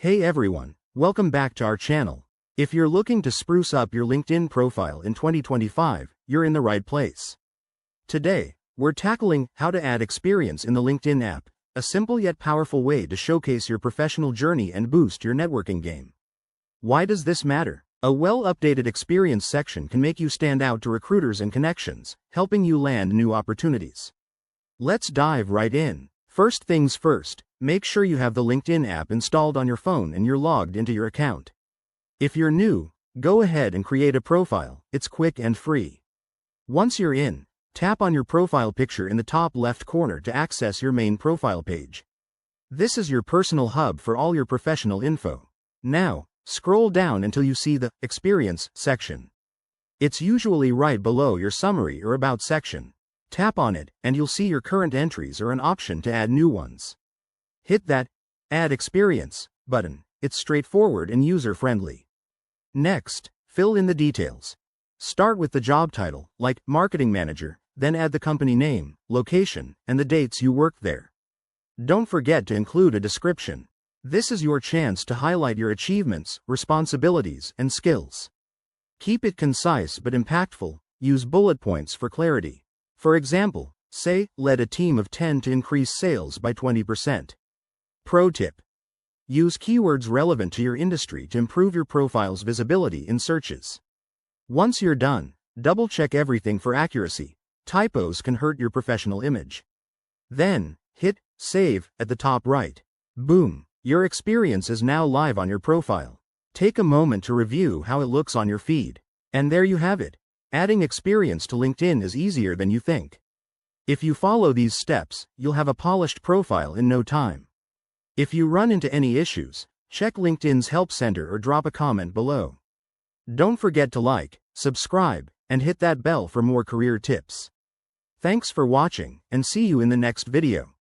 Hey everyone, welcome back to our channel. If you're looking to spruce up your LinkedIn profile in 2025, you're in the right place. Today, we're tackling how to add experience in the LinkedIn app, a simple yet powerful way to showcase your professional journey and boost your networking game. Why does this matter? A well-updated experience section can make you stand out to recruiters and connections, helping you land new opportunities. Let's dive right in. First things first, make sure you have the LinkedIn app installed on your phone and you're logged into your account. If you're new, go ahead and create a profile. It's quick and free. Once you're in, tap on your profile picture in the top left corner to access your main profile page. This is your personal hub for all your professional info. Now, scroll down until you see the Experience section. It's usually right below your Summary or About section. Tap on it, and you'll see your current entries or an option to add new ones. Hit that Add Experience button. It's straightforward and user-friendly. Next, fill in the details. Start with the job title, like Marketing Manager, then add the company name, location, and the dates you worked there. Don't forget to include a description. This is your chance to highlight your achievements, responsibilities, and skills. Keep it concise but impactful. Use bullet points for clarity. For example, say, led a team of 10 to increase sales by 20%. Pro tip: use keywords relevant to your industry to improve your profile's visibility in searches. Once you're done, double-check everything for accuracy. Typos can hurt your professional image. Then, hit Save at the top right. Boom! Your experience is now live on your profile. Take a moment to review how it looks on your feed. And there you have it. Adding experience to LinkedIn is easier than you think. If you follow these steps, you'll have a polished profile in no time. If you run into any issues, check LinkedIn's Help Center or drop a comment below. Don't forget to like, subscribe, and hit that bell for more career tips. Thanks for watching, and see you in the next video.